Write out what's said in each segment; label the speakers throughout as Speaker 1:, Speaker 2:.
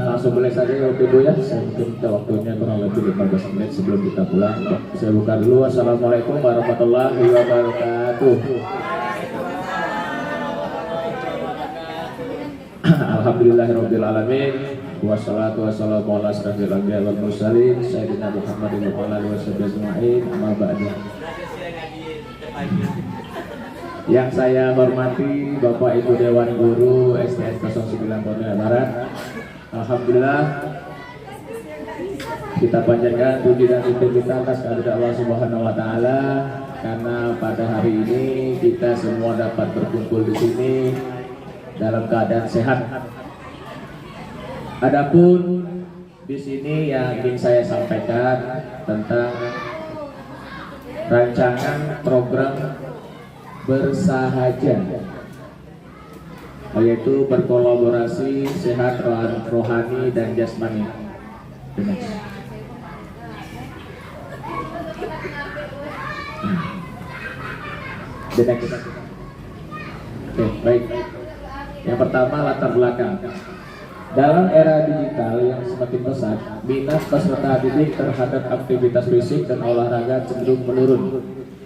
Speaker 1: langsung boleh saja ya Ibu ya. Saya mungkin kita waktunya kurang lebih 15 menit sebelum kita pulang. Saya buka dulu. Assalamualaikum warahmatullahi wabarakatuh. Alhamdulillahirabbil alamin. Wassalatu wassalamu ala asyrofil anbiya'i wal mursalin sayyidina Muhammadin wa ala alihi wasallam ajma'in. Amma ba'du. Yang saya hormati Bapak Ibu Dewan Guru STS 09 Pontianak Barat. Alhamdulillah kita panjatkan puji dan syukur kita atas kehadirat Allah Subhanahu wa taala karena pada hari ini kita semua dapat berkumpul di sini dalam keadaan sehat. Adapun di sini yang ingin saya sampaikan tentang rancangan program bersahaja, yaitu berkolaborasi sehat rohani dan jasmani. The next. Oke, baik. Yang pertama, latar belakang. Dalam era digital yang semakin pesat, minat peserta didik terhadap aktivitas fisik dan olahraga cenderung menurun.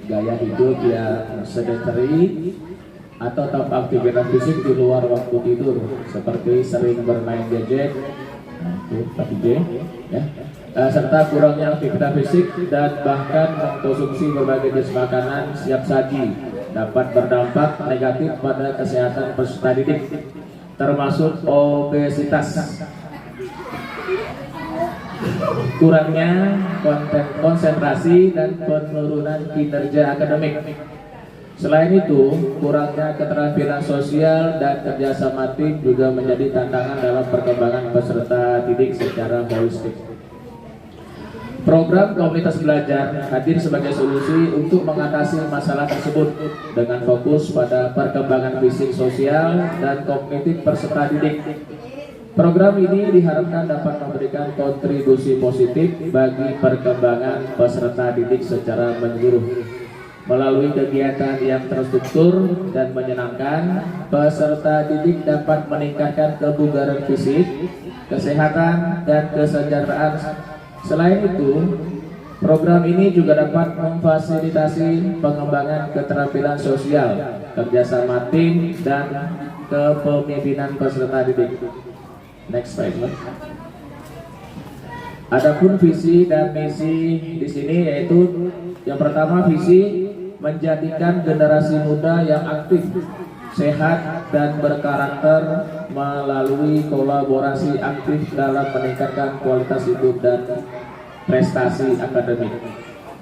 Speaker 1: Gaya hidup yang sedentary atau tanpa aktivitas fisik di luar waktu tidur, seperti sering bermain gadget, serta kurangnya aktivitas fisik dan bahkan mengkonsumsi berbagai jenis makanan siap saji dapat berdampak negatif pada kesehatan peserta didik, termasuk obesitas, kurangnya konsentrasi dan penurunan kinerja akademik. Selain itu, kurangnya keterampilan sosial dan kerjasama tim juga menjadi tantangan dalam perkembangan peserta didik secara holistik. Program komunitas belajar hadir sebagai solusi untuk mengatasi masalah tersebut dengan fokus pada perkembangan fisik, sosial, dan kognitif peserta didik. Program ini diharapkan dapat memberikan kontribusi positif bagi perkembangan peserta didik secara menyeluruh. Melalui kegiatan yang terstruktur dan menyenangkan, peserta didik dapat meningkatkan kebugaran fisik, kesehatan, dan kesejahteraan. Selain itu, program ini juga dapat memfasilitasi pengembangan keterampilan sosial, kerjasama tim, dan kepemimpinan peserta didik. Next slide. Adapun visi dan misi di sini yaitu yang pertama, visi menjadikan generasi muda yang aktif, sehat, dan berkarakter melalui kolaborasi aktif dalam meningkatkan kualitas hidup dan prestasi akademik.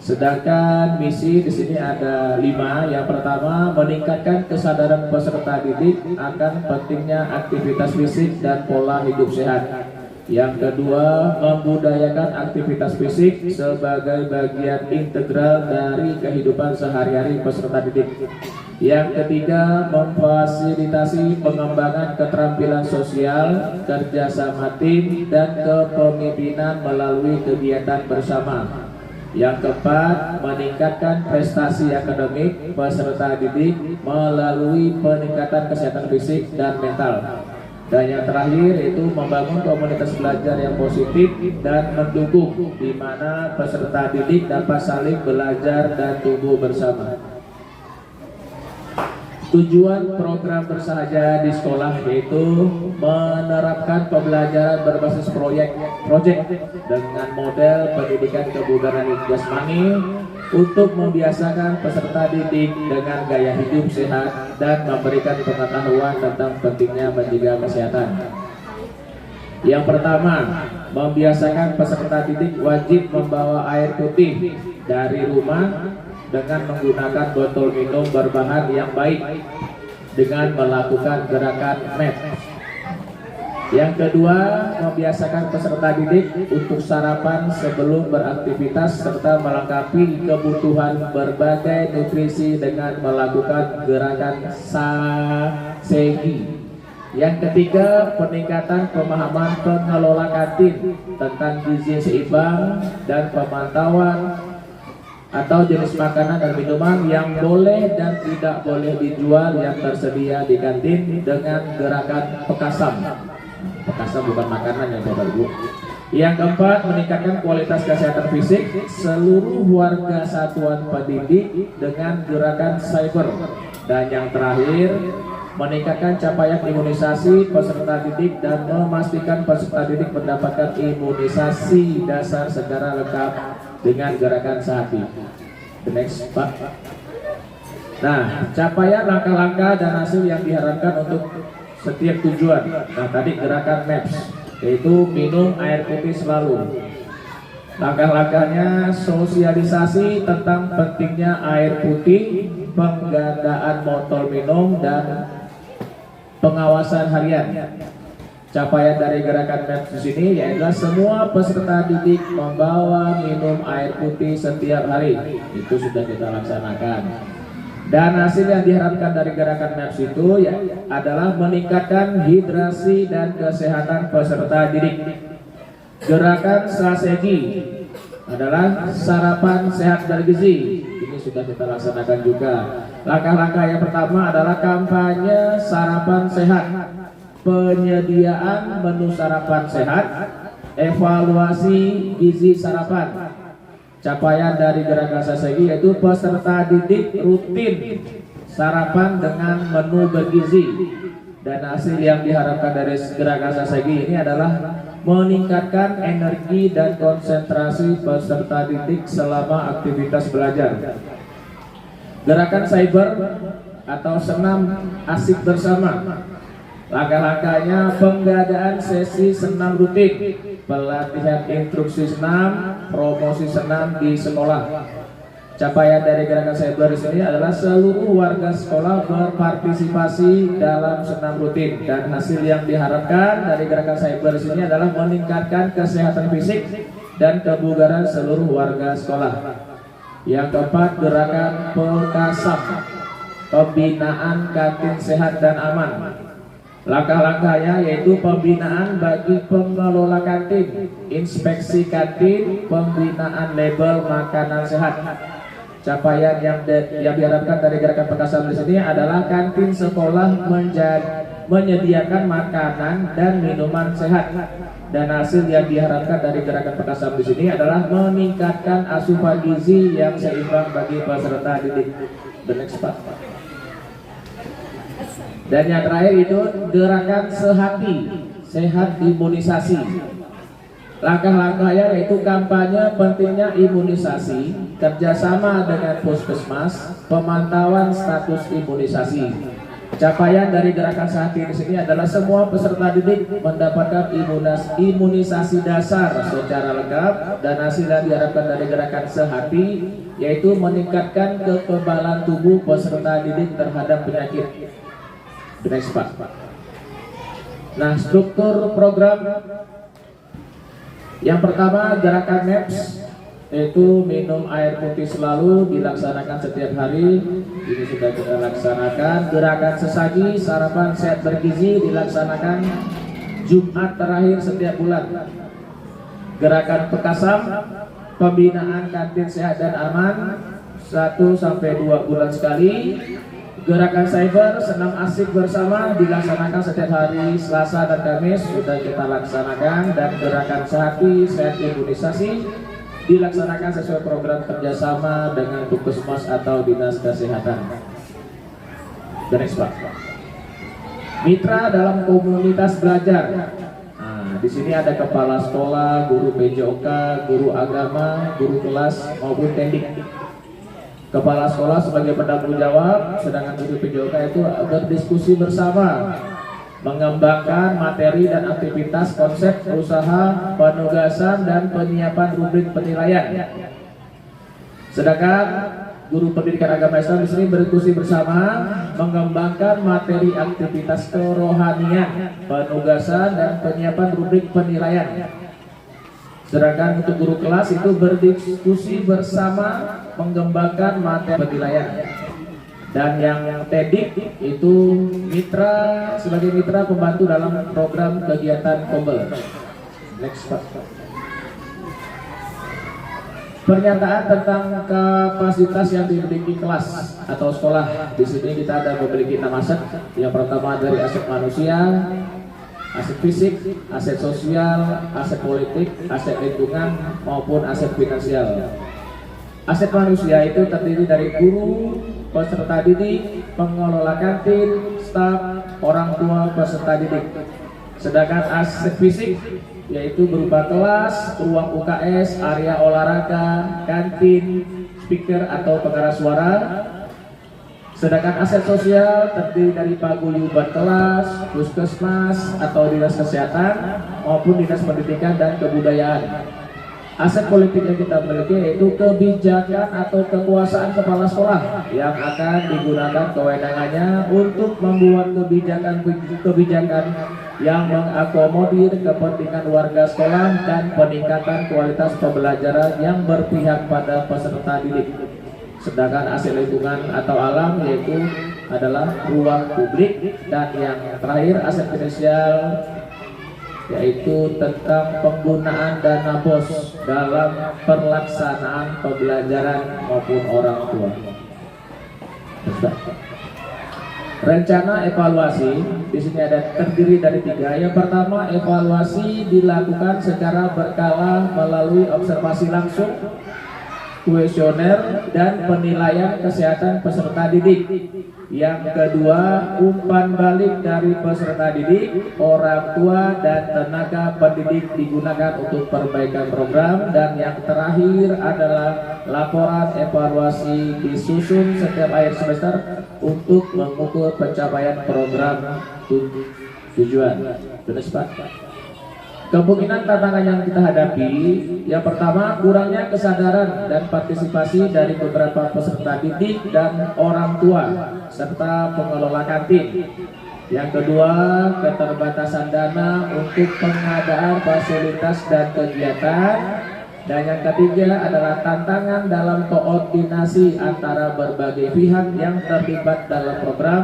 Speaker 1: Sedangkan misi di sini ada 5. Yang pertama, meningkatkan kesadaran peserta didik akan pentingnya aktivitas fisik dan pola hidup sehat. Yang kedua, membudayakan aktivitas fisik sebagai bagian integral dari kehidupan sehari-hari peserta didik. Yang ketiga, memfasilitasi pengembangan keterampilan sosial, kerjasama tim, dan kepemimpinan melalui kegiatan bersama. Yang keempat, meningkatkan prestasi akademik peserta didik melalui peningkatan kesehatan fisik dan mental. Dan yang terakhir yaitu membangun komunitas belajar yang positif dan mendukung, di mana peserta didik dapat saling belajar dan tumbuh bersama. Tujuan program bersahaja di sekolah yaitu menerapkan pembelajaran berbasis proyek dengan model pendidikan kebugaran jasmani untuk membiasakan peserta didik dengan gaya hidup sehat dan memberikan pengetahuan tentang pentingnya menjaga kesehatan. Yang pertama, membiasakan peserta didik wajib membawa air putih dari rumah dengan menggunakan botol minum berbahan yang baik dengan melakukan gerakan MET. Yang kedua, membiasakan peserta didik untuk sarapan sebelum beraktivitas serta melengkapi kebutuhan berbagai nutrisi dengan melakukan gerakan SASEGI. Yang ketiga, peningkatan pemahaman pengelola kantin tentang gizi seimbang dan pemantauan atau jenis makanan dan minuman yang boleh dan tidak boleh dijual yang tersedia di kantin dengan gerakan pekasam. Bekasam bukan makanan ya Bapak Ibu. Yang keempat, meningkatkan kualitas kesehatan fisik seluruh warga satuan pendidik dengan gerakan cyber. Dan yang terakhir, meningkatkan capaian imunisasi peserta didik dan memastikan peserta didik mendapatkan imunisasi dasar secara lengkap dengan gerakan sehati. The next, Pak. Nah, capaian langkah-langkah dan hasil yang diharapkan untuk setiap tujuan. Nah, tadi gerakan MAPS, yaitu minum air putih selalu. Langkah-langkahnya sosialisasi tentang pentingnya air putih, penggandaan botol minum, dan pengawasan harian. Capaian dari gerakan MAPS di sini yaitu semua peserta didik membawa minum air putih setiap hari. Itu sudah kita laksanakan. Dan hasil yang diharapkan dari gerakan MAPS itu ya adalah meningkatkan hidrasi dan kesehatan peserta didik. Gerakan strategi adalah sarapan sehat bergizi. Ini sudah kita laksanakan juga. Langkah-langkah yang pertama adalah kampanye sarapan sehat, penyediaan menu sarapan sehat, evaluasi gizi sarapan. Capaian dari gerakan strategi yaitu peserta didik rutin sarapan dengan menu bergizi. Dan hasil yang diharapkan dari gerakan strategi ini adalah meningkatkan energi dan konsentrasi peserta didik selama aktivitas belajar. Gerakan cyber atau senam asik bersama. Langkah-langkahnya pengadaan sesi senam rutin, pelatihan instruksi senam, promosi senam di sekolah. Capaian dari gerakan cyber di sini adalah seluruh warga sekolah berpartisipasi dalam senam rutin, dan hasil yang diharapkan dari gerakan cyber di sini adalah meningkatkan kesehatan fisik dan kebugaran seluruh warga sekolah. Yang keempat, gerakan Bekasam, pembinaan kantin sehat dan aman. Langkah-langkahnya yaitu pembinaan bagi pengelola kantin, inspeksi kantin, pembinaan label makanan sehat. Capaian yang diharapkan dari gerakan Bekasam di sini adalah kantin sekolah menyediakan makanan dan minuman sehat. Dan hasil yang diharapkan dari gerakan Bekasam di sini adalah meningkatkan asupan gizi yang seimbang bagi peserta didik. The next part. Dan yang terakhir itu gerakan sehati, sehat imunisasi. Langkah-langkahnya yaitu kampanye pentingnya imunisasi, kerjasama dengan puskesmas, pemantauan status imunisasi. Capaian dari gerakan sehati di sini adalah semua peserta didik mendapatkan imunisasi dasar secara lengkap, dan hasil yang diharapkan dari gerakan sehati yaitu meningkatkan kekebalan tubuh peserta didik terhadap penyakit. Next, Pak. Nah, struktur program yang pertama gerakan MAPS, yaitu minum air putih selalu dilaksanakan setiap hari. Ini sudah kita laksanakan. Gerakan sesaji sarapan sehat bergizi dilaksanakan Jumat terakhir setiap bulan. Gerakan Bekasam, pembinaan kantin sehat dan aman 1-2 bulan sekali. Gerakan cyber senam asik bersama dilaksanakan setiap hari Selasa dan Kamis, sudah kita laksanakan. Dan gerakan sehati sehat imunisasi dilaksanakan sesuai program kerjasama dengan puskesmas atau dinas kesehatan. Next, Pak. Mitra dalam komunitas belajar. Nah, di sini ada kepala sekolah, guru PJOK, guru agama, guru kelas maupun tendik. Kepala sekolah sebagai penanggung jawab, sedangkan guru PJOK itu berdiskusi bersama, mengembangkan materi dan aktivitas konsep usaha, penugasan dan penyiapan rubrik penilaian. Sedangkan guru pendidikan agama Islam di sini berdiskusi bersama, mengembangkan materi aktivitas kerohanian, penugasan dan penyiapan rubrik penilaian. Sedangkan untuk guru kelas itu berdiskusi bersama, mengembangkan materi penilaian. Dan yang tedik itu mitra, sebagai mitra pembantu dalam program kegiatan Kombel. Next, Pak. Pernyataan tentang kapasitas yang dimiliki kelas atau sekolah. Di sini kita ada memiliki 6 aset. Yang pertama dari aset manusia, aset fisik, aset sosial, aset politik, aset lingkungan, maupun aset finansial. Aset manusia itu terdiri dari guru, peserta didik, pengelola kantin, staf, orang tua peserta didik. Sedangkan aset fisik yaitu berupa kelas, ruang UKS, area olahraga, kantin, speaker atau pengeras suara. Sedangkan aset sosial terdiri dari paguyuban kelas, puskesmas atau dinas kesehatan maupun dinas pendidikan dan kebudayaan. Aset politik yang kita miliki yaitu kebijakan atau kekuasaan kepala sekolah yang akan digunakan kewenangannya untuk membuat kebijakan yang mengakomodir kepentingan warga sekolah dan peningkatan kualitas pembelajaran yang berpihak pada peserta didik. Sedangkan aset lingkungan atau alam yaitu adalah ruang publik, dan yang terakhir aset finansial yaitu tentang penggunaan dana BOS dalam pelaksanaan pembelajaran maupun orang tua. Rencana evaluasi di sini terdiri dari 3. Yang pertama, evaluasi dilakukan secara berkala melalui observasi langsung, kuesioner, dan penilaian kesehatan peserta didik. Yang kedua, umpan balik dari peserta didik, orang tua, dan tenaga pendidik digunakan untuk perbaikan program. Dan yang terakhir adalah laporan evaluasi disusun setiap akhir semester untuk mengukur pencapaian program tujuan. Jelas Pak? Kemungkinan tantangan yang kita hadapi, yang pertama, kurangnya kesadaran dan partisipasi dari beberapa peserta didik dan orang tua serta pengelola kantin. Yang kedua, keterbatasan dana untuk pengadaan fasilitas dan kegiatan. Dan yang ketiga adalah tantangan dalam koordinasi antara berbagai pihak yang terlibat dalam program.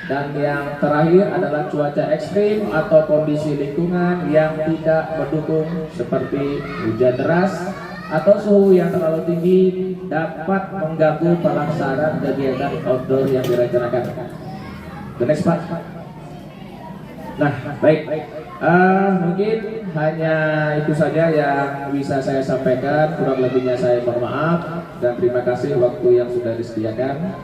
Speaker 1: Dan yang terakhir adalah cuaca ekstrim atau kondisi lingkungan yang tidak mendukung seperti hujan deras atau suhu yang terlalu tinggi dapat mengganggu pelaksanaan kegiatan outdoor yang direncanakan. Next Pak. Nah, baik. Mungkin hanya itu saja yang bisa saya sampaikan. Kurang lebihnya saya mohon maaf dan terima kasih waktu yang sudah disediakan.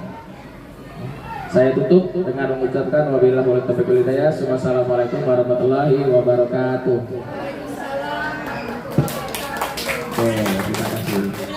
Speaker 1: Saya tutup dengan mengucapkan wabillahi taufiq wal hidayah. Wassalamualaikum warahmatullahi wabarakatuh. Terima kasih.